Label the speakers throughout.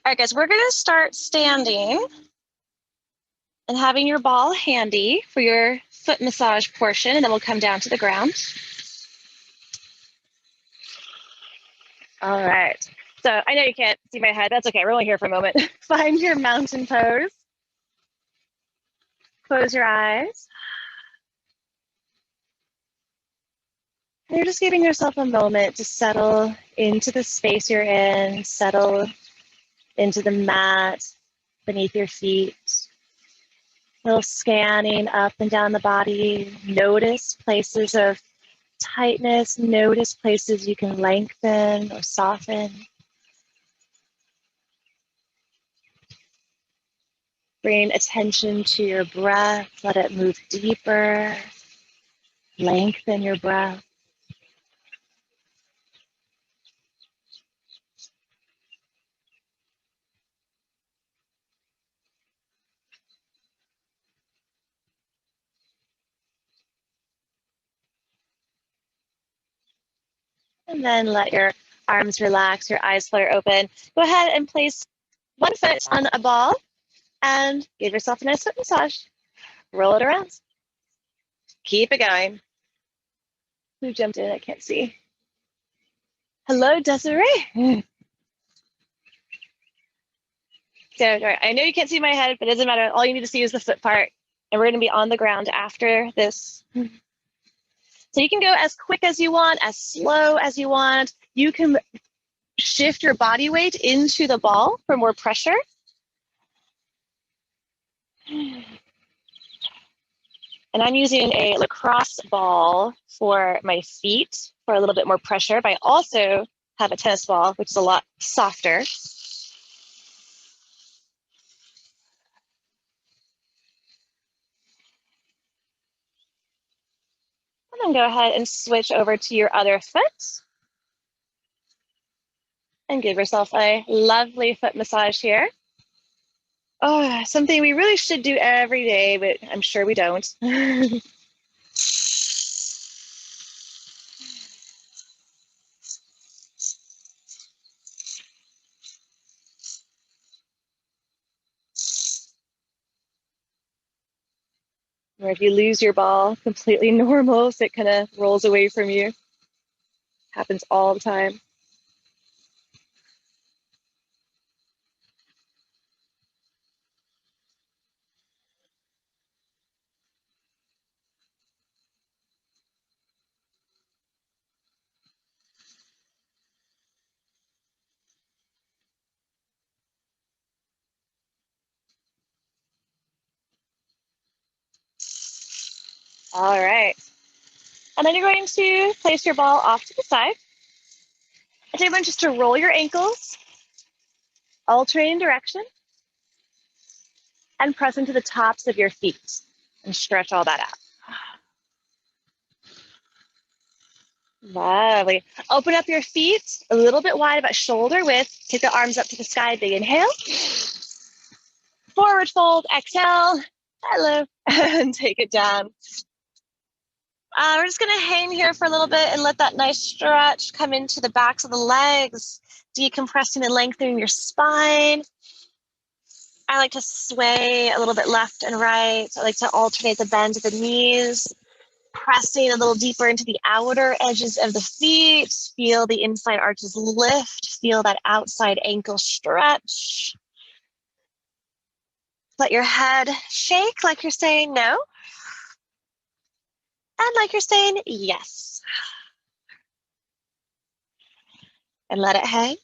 Speaker 1: right, guys, we're gonna start standing and having your ball handy for your foot massage portion, and then we'll come down to the ground. All right. So I know you can't see my head. That's okay. We're only here for a moment. Find your mountain pose. Close your eyes. And you're just giving yourself a moment to settle into the space you're in, settle into the mat beneath your feet. A little scanning up and down the body. Notice places of tightness. Notice places you can lengthen or soften. Bring attention to your breath. Let it move deeper. Lengthen your breath. And then let your arms relax, your eyes flutter open. Go ahead and place one foot on a ball and give yourself a nice foot massage. Roll it around. Keep it going. Who jumped in? I can't see. Hello, Desiree. So I know you can't see my head, but it doesn't matter. All you need to see is the foot part. And we're going to be on the ground after this. So you can go as quick as you want, as slow as you want. You can shift your body weight into the ball for more pressure. And I'm using a lacrosse ball for my feet for a little bit more pressure, but I also have a tennis ball, which is a lot softer. And then go ahead and switch over to your other foot. And give yourself a lovely foot massage here. Oh, something we really should do every day, but I'm sure we don't. Or if you lose your ball, completely normal, so it kind of rolls away from you. Happens all the time. All right. And then you're going to place your ball off to the side. I take one just to roll your ankles, alternating direction, and press into the tops of your feet and stretch all that out. Lovely. Open up your feet a little bit wide, about shoulder width. Take the arms up to the sky. Big inhale. Forward fold. Exhale. Hello. And take it down. We're just going to hang here for a little bit and let that nice stretch come into the backs of the legs, decompressing and lengthening your spine. I like to sway a little bit left and right. I like to alternate the bend of the knees, pressing a little deeper into the outer edges of the feet. Feel the inside arches lift. Feel that outside ankle stretch. Let your head shake like you're saying no. And like you're saying yes. And let it hang.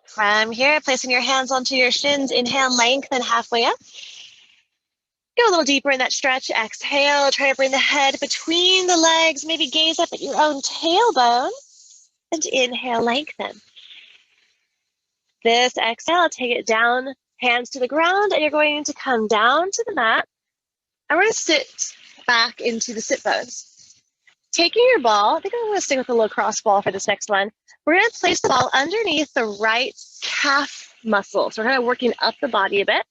Speaker 1: From here, placing your hands onto your shins. Inhale, lengthen halfway up. Go a little deeper in that stretch. Exhale, try to bring the head between the legs. Maybe gaze up at your own tailbone. And inhale, lengthen. This exhale, take it down, hands to the ground, and you're going to come down to the mat. And we're going to sit back into the sit bones. Taking your ball, I think I'm going to stick with the lacrosse ball for this next one. We're going to place the ball underneath the right calf muscle. So we're kind of working up the body a bit.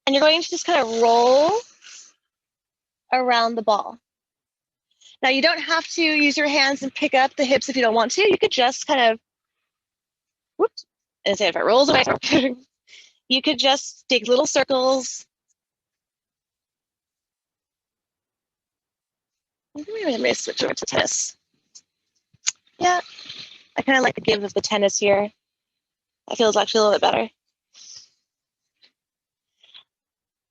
Speaker 1: And you're going to just kind of roll around the ball. Now you don't have to use your hands and pick up the hips if you don't want to. You could just kind of, whoops, and say if it rolls away, you could just take little circles. Maybe I may switch over to tennis. Yeah, I kind of like the give of the tennis here. That feels actually a little bit better.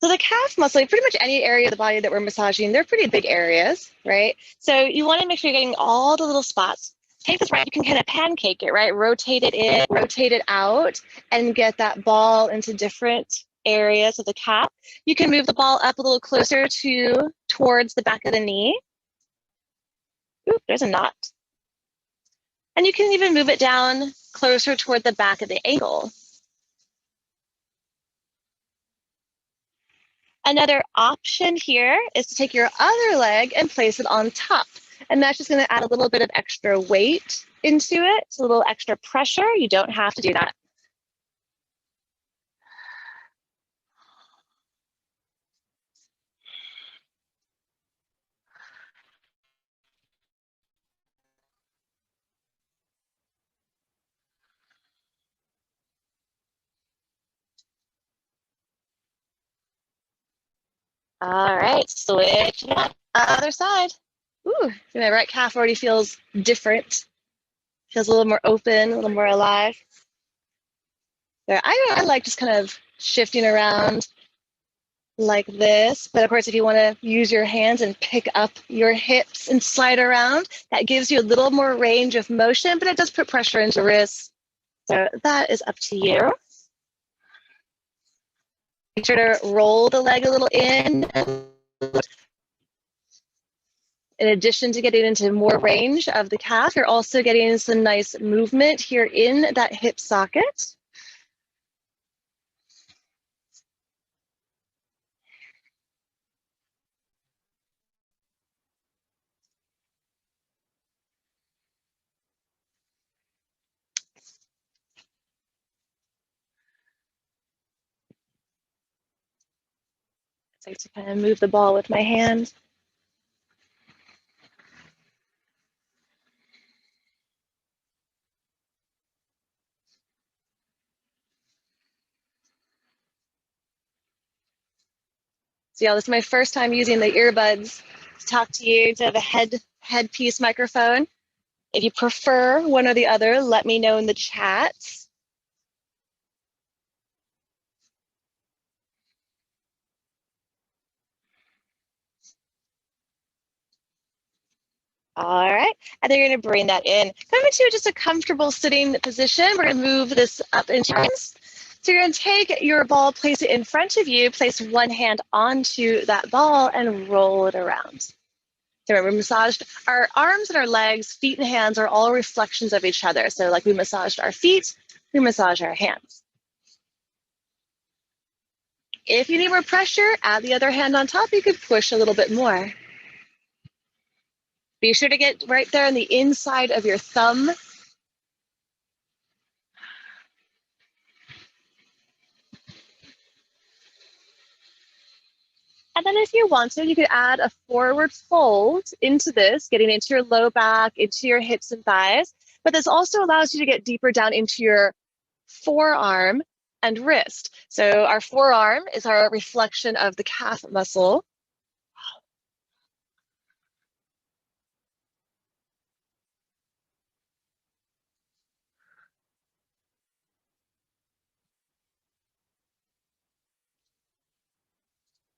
Speaker 1: So the calf muscle, pretty much any area of the body that we're massaging, they're pretty big areas, right? So you want to make sure you're getting all the little spots. Take this right, you can kind of pancake it, right? Rotate it in, rotate it out, and get that ball into different areas of the calf. You can move the ball up a little closer towards the back of the knee. Ooh, there's a knot. And you can even move it down closer toward the back of the ankle. Another option here is to take your other leg and place it on top. And that's just going to add a little bit of extra weight into it, a little extra pressure. You don't have to do that. All right, switch it up. Other side. Ooh, my right calf already feels different. Feels a little more open, a little more alive. There, I like just kind of shifting around like this. But of course, if you want to use your hands and pick up your hips and slide around, that gives you a little more range of motion, but it does put pressure into wrists. So that is up to you. Make sure to roll the leg a little in. In addition to getting into more range of the calf, you're also getting some nice movement here in that hip socket. So to kind of move the ball with my hand. So yeah, this is my first time using the earbuds to talk to you, to have a headpiece microphone. If you prefer one or the other, let me know in the chat. All right, and then you're going to bring that in. Come into just a comfortable sitting position. We're going to move this up into arms. So you're going to take your ball, place it in front of you, place one hand onto that ball, and roll it around. So remember, we massaged our arms and our legs, feet and hands are all reflections of each other. So like we massaged our feet, we massage our hands. If you need more pressure, add the other hand on top. You could push a little bit more. Be sure to get right there on the inside of your thumb. And then if you want to, you could add a forward fold into this, getting into your low back, into your hips and thighs. But this also allows you to get deeper down into your forearm and wrist. So our forearm is our reflection of the calf muscle.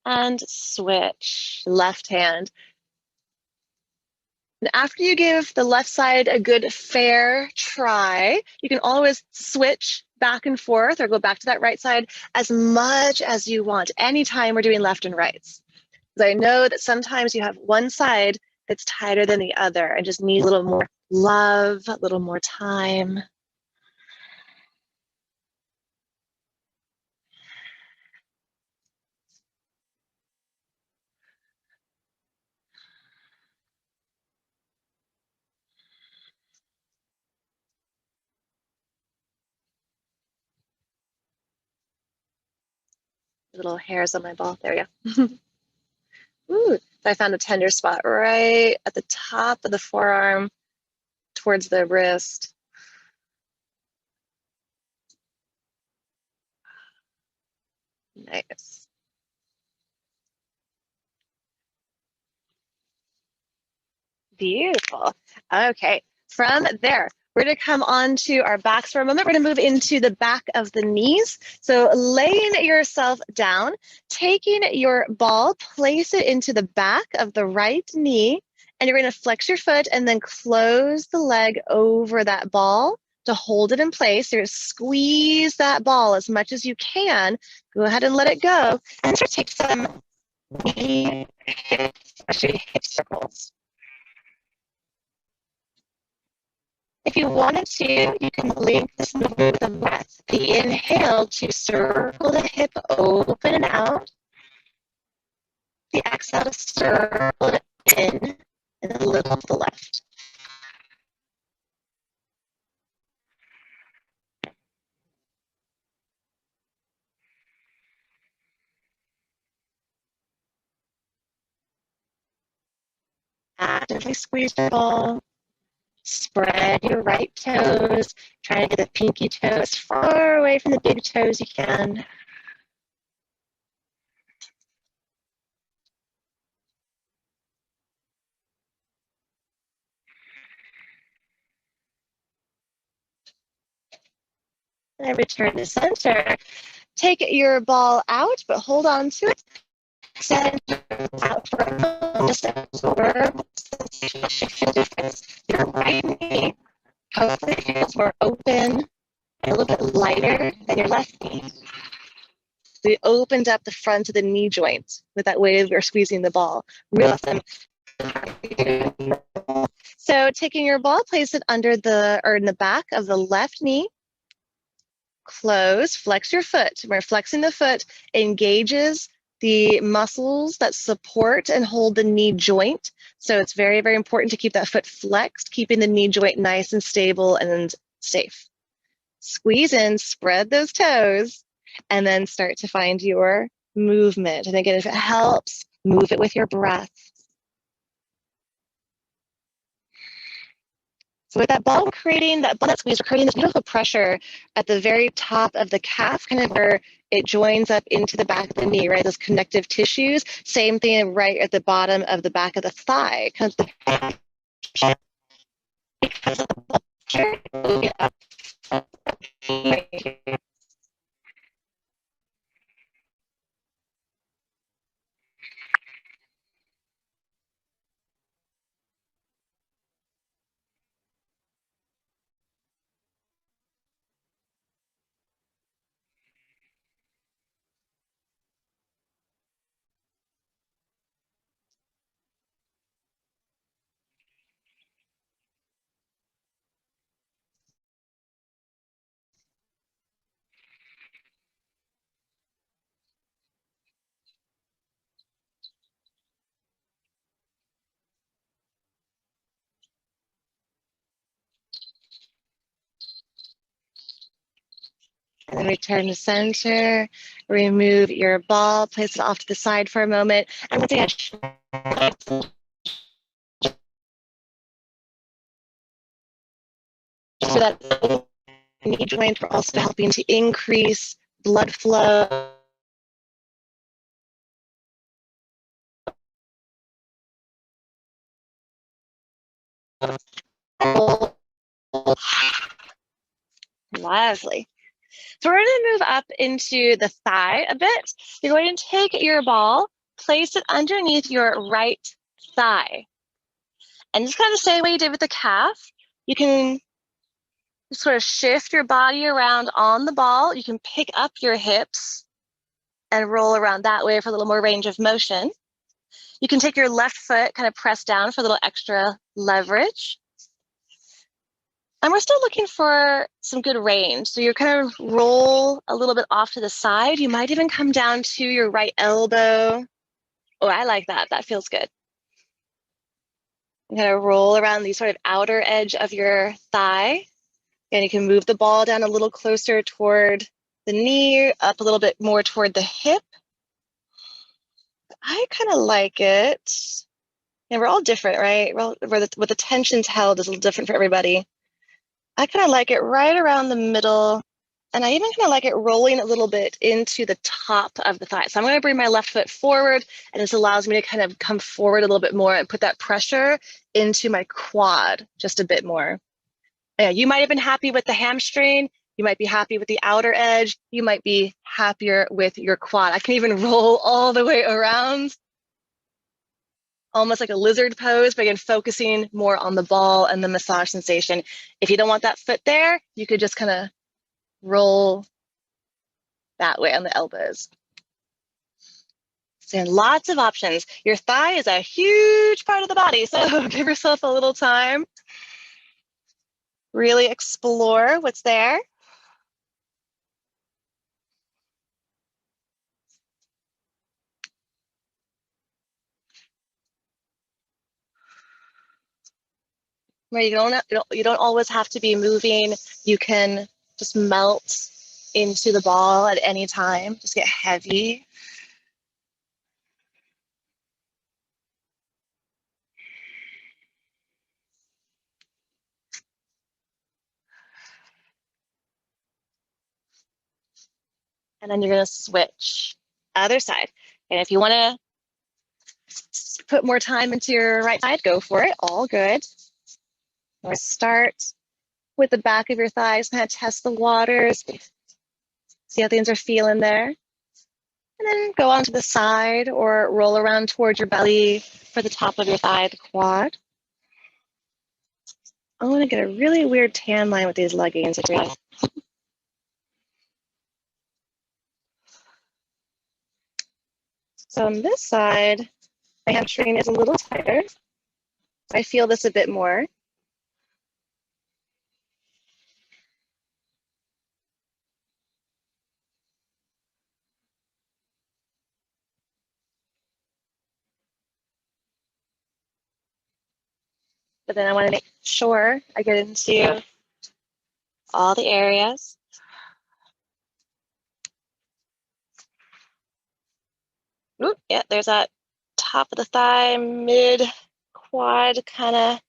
Speaker 1: And switch, left hand. And after you give the left side a good fair try, you can always switch back and forth or go back to that right side as much as you want. Anytime we're doing left and rights. Because I know that sometimes you have one side that's tighter than the other and just needs a little more love, a little more time. Little hairs on my ball. There we go. Ooh, I found a tender spot right at the top of the forearm towards the wrist. Nice. Beautiful. Okay, from there, we're going to come on to our backs for a moment. We're going to move into the back of the knees. So laying yourself down, taking your ball, place it into the back of the right knee, and you're going to flex your foot and then close the leg over that ball to hold it in place. You're going to squeeze that ball as much as you can. Go ahead and let it go. And start to take some knee, especially hip circles. If you wanted to, you can link this movement with the breath. The inhale to circle the hip open and out. The exhale to circle it in and a little to the left. Actively squeeze your ball. Spread your right toes. Try to get the pinky toe as far away from the big toe as you can. And return to center. Take your ball out, but hold on to it. Send out for a moment. Just absorb the difference. Your right knee hopefully feels more open, a little bit lighter than your left knee. We opened up the front of the knee joint with that way we're squeezing the ball. Real awesome. So taking your ball, place it under in the back of the left knee. Close, flex your foot. We're flexing the foot, engages the muscles that support and hold the knee joint. So it's very, very important to keep that foot flexed, keeping the knee joint nice and stable and safe. Squeeze in, spread those toes, and then start to find your movement. And again, if it helps, move it with your breath. So with that ball creating, that ball that squeeze, we're creating this beautiful pressure at the very top of the calf, kind of where it joins up into the back of the knee, right? Those connective tissues. Same thing right at the bottom of the back of the thigh. Because of the pressure, up. And then return to center, remove your ball, place it off to the side for a moment. And once again, so that knee joint, we're also helping to increase blood flow. Lovely. So we're going to move up into the thigh a bit. You're going to take your ball, place it underneath your right thigh. And just kind of the same way you did with the calf, you can sort of shift your body around on the ball. You can pick up your hips and roll around that way for a little more range of motion. You can take your left foot, kind of press down for a little extra leverage. And we're still looking for some good range. So you kind of roll a little bit off to the side. You might even come down to your right elbow. Oh, I like that. That feels good. You kind of roll around the sort of outer edge of your thigh. And you can move the ball down a little closer toward the knee, up a little bit more toward the hip. I kind of like it. And we're all different, right? Well, where the tension's held is a little different for everybody. I kind of like it right around the middle. And I even kind of like it rolling a little bit into the top of the thigh. So I'm going to bring my left foot forward, and this allows me to kind of come forward a little bit more and put that pressure into my quad just a bit more. Yeah, you might have been happy with the hamstring. You might be happy with the outer edge. You might be happier with your quad. I can even roll all the way around, almost like a lizard pose, but again, focusing more on the ball and the massage sensation. If you don't want that foot there, you could just kind of roll that way on the elbows. So lots of options. Your thigh is a huge part of the body, so give yourself a little time. Really explore what's there. Right, you don't always have to be moving. You can just melt into the ball at any time. Just get heavy. And then you're going to switch other side. And if you want to put more time into your right side, go for it. All good. Or start with the back of your thighs, kind of test the waters, see how things are feeling there. And then go on to the side or roll around towards your belly for the top of your thigh, the quad. I want to get a really weird tan line with these leggings. So on this side, my hamstring is a little tighter. I feel this a bit more. But then I want to make sure I get into all the areas. Ooh, yeah, there's that top of the thigh, mid quad kind of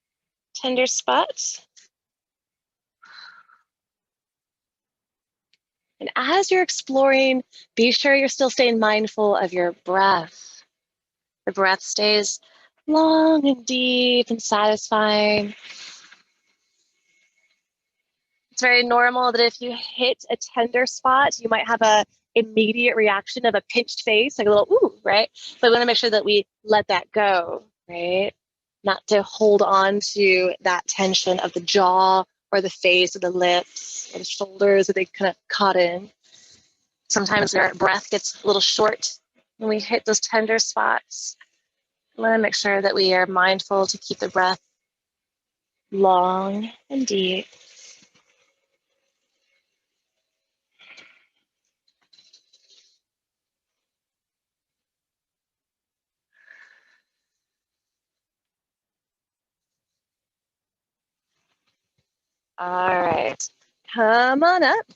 Speaker 1: tender spot. And as you're exploring, be sure you're still staying mindful of your breath. The breath stays long and deep and satisfying. It's very normal that if you hit a tender spot, you might have a immediate reaction of a pinched face, like a little ooh, right? But we want to make sure that we let that go, right? Not to hold on to that tension of the jaw or the face or the lips or the shoulders that they kind of caught in. Sometimes our breath gets a little short when we hit those tender spots. We want to make sure that we are mindful to keep the breath long and deep. All right, come on up.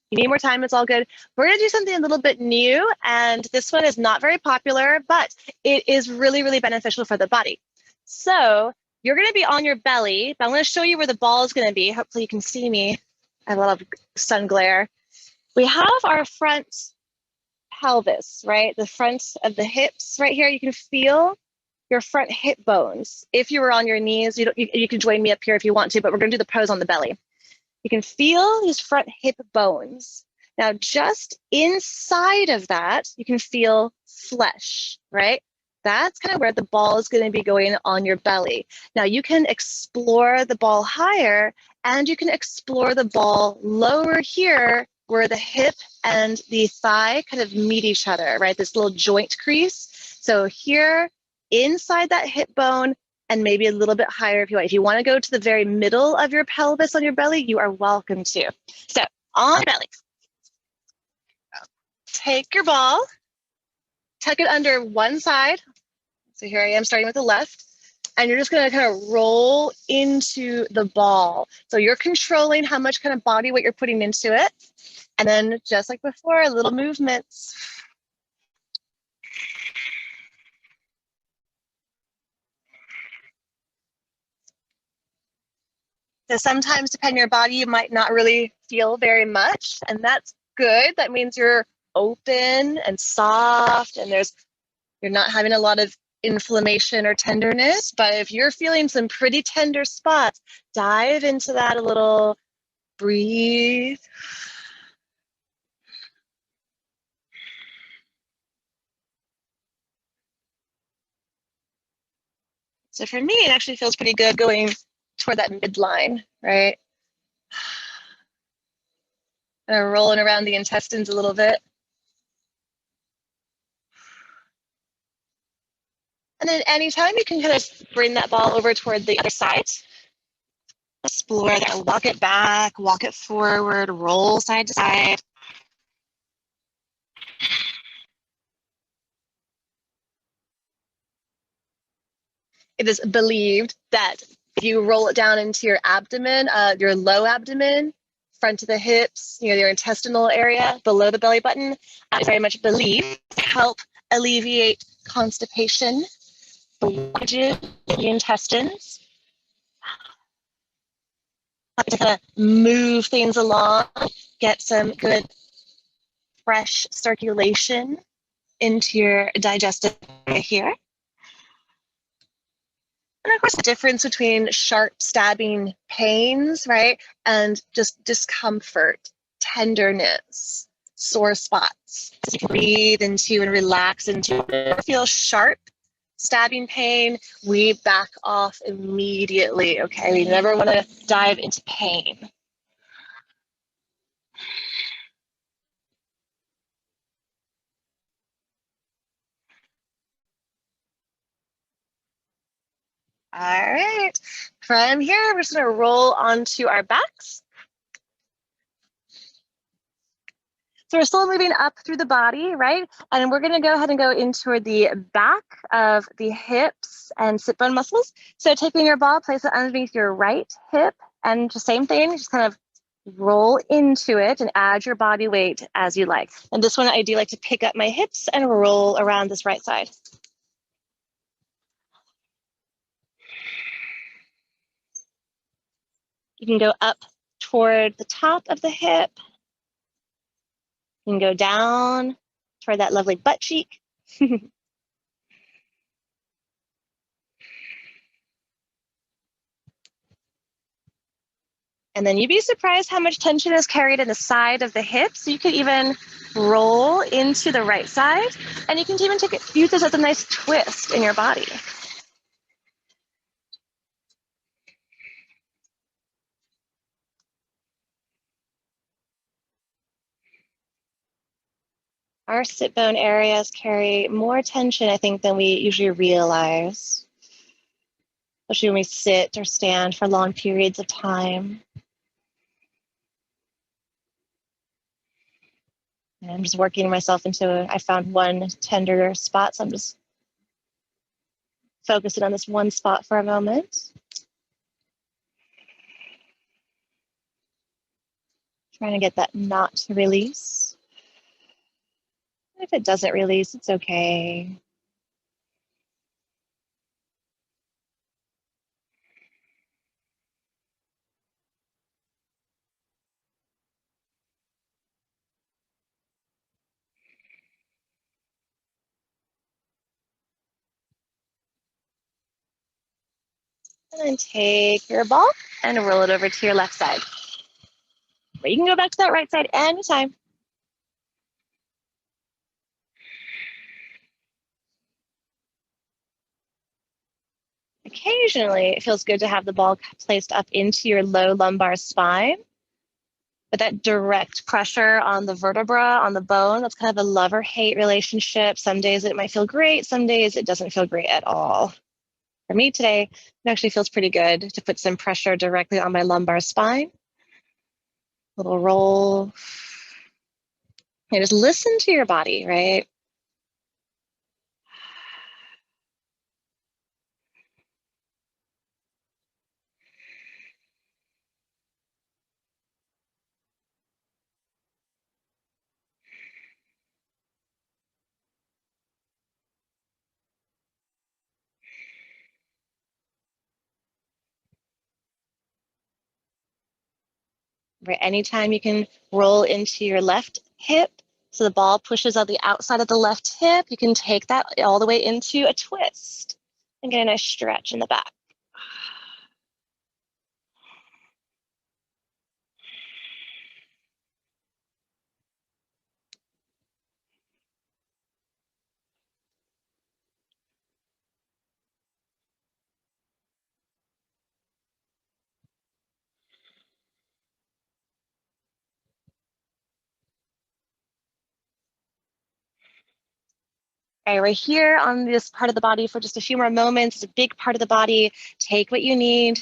Speaker 1: You need more time, it's all good. We're gonna do something a little bit new, and this one is not very popular, but it is really, really beneficial for the body. So you're gonna be on your belly, but I'm gonna show you where the ball is gonna be. Hopefully you can see me. I have a lot of sun glare. We have our front pelvis, right? The front of the hips right here. You can feel your front hip bones. If you were on your knees, you can join me up here if you want to, but we're gonna do the pose on the belly. You can feel these front hip bones. Now, just inside of that, you can feel flesh, right? That's kind of where the ball is going to be going on your belly. Now, you can explore the ball higher, and you can explore the ball lower here where the hip and the thigh kind of meet each other, right? This little joint crease. So here, inside that hip bone, and maybe a little bit higher if you want. If you want to go to the very middle of your pelvis on your belly, you are welcome to. So on belly, take your ball, tuck it under one side. So here I am starting with the left, and you're just going to kind of roll into the ball. So you're controlling how much kind of body weight you're putting into it. And then just like before, little movements. So sometimes, depending on your body, you might not really feel very much, and that's good. That means you're open and soft, and you're not having a lot of inflammation or tenderness. But if you're feeling some pretty tender spots, dive into that a little, breathe. So for me, it actually feels pretty good going toward that midline, right? And rolling around the intestines a little bit. And then anytime you can kind of bring that ball over toward the other side. Explore that. Walk it back, walk it forward, roll side to side. It is believed that if you roll it down into your abdomen, your low abdomen, front of the hips, your intestinal area below the belly button, it's very much believed to help alleviate constipation, blockages in the intestines, to kind of move things along, get some good fresh circulation into your digestive area here. And of course, the difference between sharp stabbing pains, right, and just discomfort, tenderness, sore spots. So you can breathe into and relax into it. Feel sharp stabbing pain, we back off immediately, okay? We never want to dive into pain. All right, from here, we're just going to roll onto our backs. So we're still moving up through the body, right? And we're going to go ahead and go into the back of the hips and sit bone muscles. So taking your ball, place it underneath your right hip, and the same thing, just kind of roll into it and add your body weight as you like. And this one, I do like to pick up my hips and roll around this right side. You can go up toward the top of the hip. You can go down toward that lovely butt cheek. And then you'd be surprised how much tension is carried in the side of the hip. So you could even roll into the right side, and you can even use this as a nice twist in your body. Our sit bone areas carry more tension, I think, than we usually realize, especially when we sit or stand for long periods of time. And I'm just working myself I found one tender spot, so I'm just focusing on this one spot for a moment. Trying to get that knot to release. If it doesn't release, it's okay. And then take your ball and roll it over to your left side. But you can go back to that right side anytime. Occasionally, it feels good to have the ball placed up into your low lumbar spine. But that direct pressure on the vertebra, on the bone, that's kind of a love or hate relationship. Some days it might feel great. Some days it doesn't feel great at all. For me today, it actually feels pretty good to put some pressure directly on my lumbar spine. Little roll. And just listen to your body, right? Right, anytime you can roll into your left hip, so the ball pushes on the outside of the left hip, you can take that all the way into a twist and get a nice stretch in the back. Okay, we're here on this part of the body for just a few more moments. It's a big part of the body. Take what you need.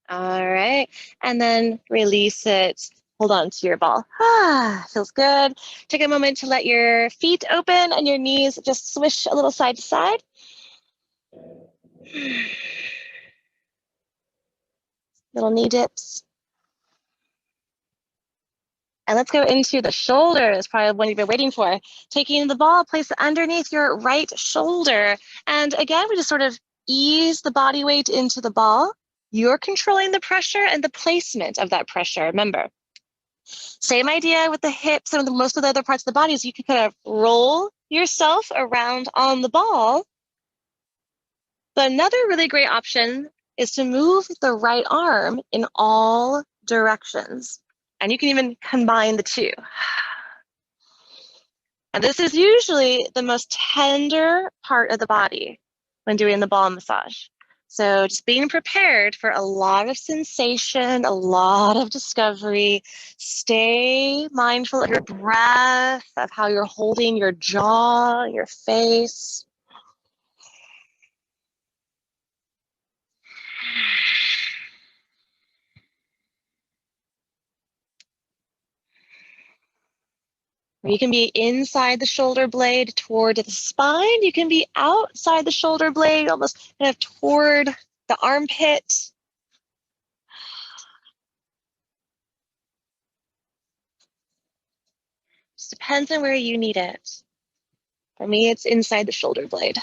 Speaker 1: All right, and then release it. Hold on to your ball. Feels good. Take a moment to let your feet open and your knees just swish a little side to side. Little knee dips. And let's go into the shoulders, probably what you've been waiting for. Taking the ball, place it underneath your right shoulder. And again, we just sort of ease the body weight into the ball. You're controlling the pressure and the placement of that pressure. Remember, same idea with the hips and most of the other parts of the body is you can kind of roll yourself around on the ball. But another really great option is to move the right arm in all directions. And you can even combine the two. And this is usually the most tender part of the body when doing the ball massage. So just being prepared for a lot of sensation, a lot of discovery. Stay mindful of your breath, of how you're holding your jaw, your face. You can be inside the shoulder blade toward the spine. You can be outside the shoulder blade, almost kind of toward the armpit. Just depends on where you need it. For me, it's inside the shoulder blade.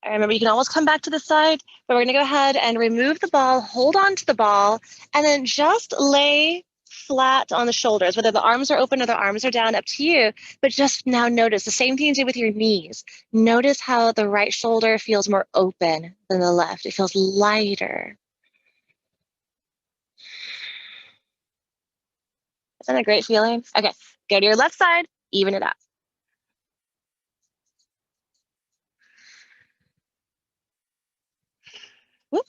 Speaker 1: I remember you can always come back to the side, but we're going to go ahead and remove the ball, hold on to the ball, and then just lay flat on the shoulders, whether the arms are open or the arms are down, up to you. But just now notice the same thing you do with your knees. Notice how the right shoulder feels more open than the left. It feels lighter. Isn't that a great feeling? Okay, go to your left side, even it out. Whoop.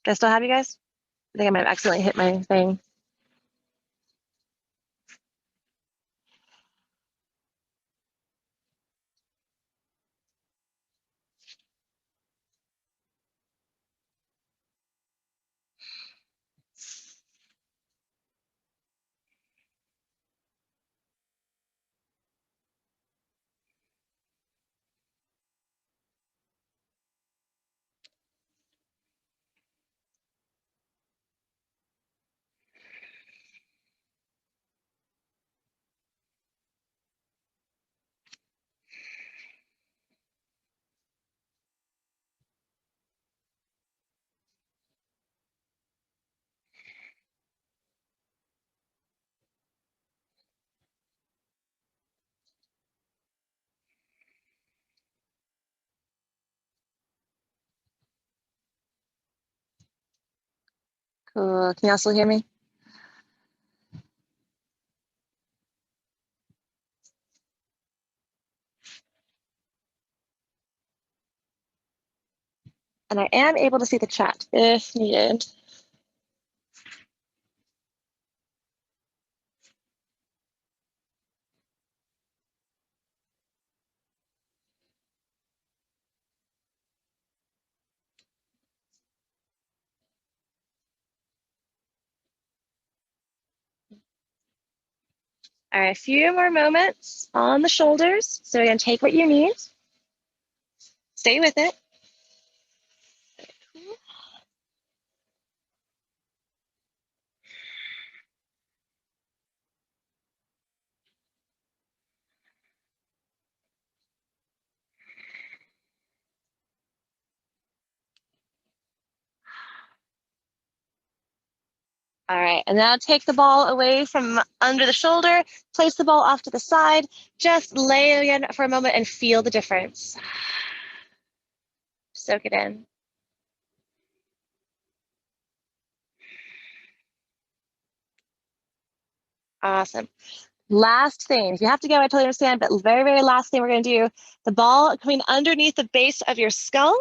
Speaker 1: Do I still have you guys? I think I might have accidentally hit my thing. Cool. Can you also hear me? And I am able to see the chat if needed. All right, a few more moments on the shoulders. So again, take what you need. Stay with it. All right, and now take the ball away from under the shoulder, place the ball off to the side, just lay again for a moment and feel the difference. Soak it in. Awesome. Last thing, if you have to go, I totally understand, but very, very last thing we're gonna do, the ball coming underneath the base of your skull.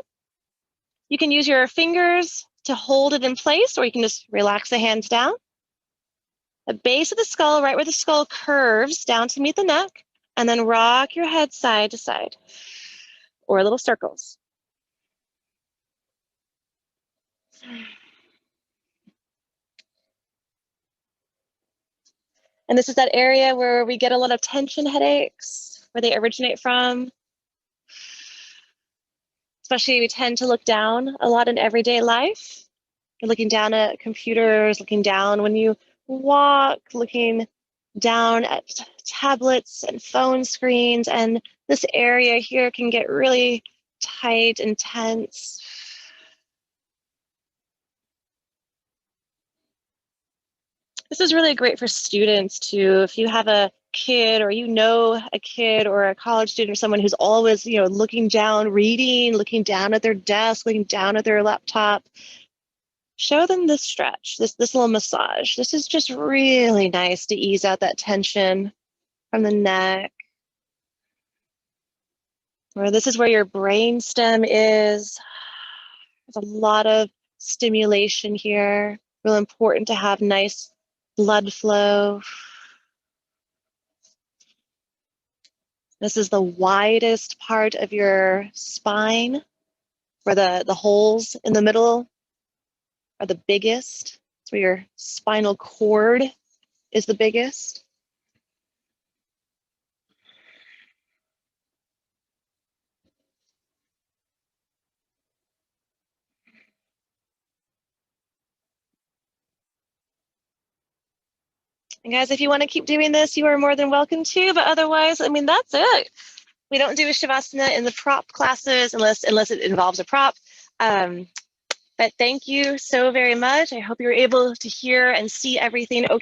Speaker 1: You can use your fingers to hold it in place, or you can just relax the hands down. The base of the skull, right where the skull curves down to meet the neck, and then rock your head side to side, or little circles. And this is that area where we get a lot of tension headaches, where they originate from. Especially we tend to look down a lot in everyday life. You're looking down at computers, looking down when you walk, looking down at tablets and phone screens. And this area here can get really tight and tense. This is really great for students too. If you have a kid or you know a kid or a college student or someone who's always, looking down, reading, looking down at their desk, looking down at their laptop, show them this stretch, this little massage. This is just really nice to ease out that tension from the neck. Or this is where your brain stem is. There's a lot of stimulation here. Real important to have nice blood flow. This is the widest part of your spine, where the holes in the middle are the biggest. It's where your spinal cord is the biggest. And guys, if you want to keep doing this, you are more than welcome to, but otherwise, that's it. We don't do a Shavasana in the prop classes unless it involves a prop. But thank you so very much. I hope you're able to hear and see everything okay.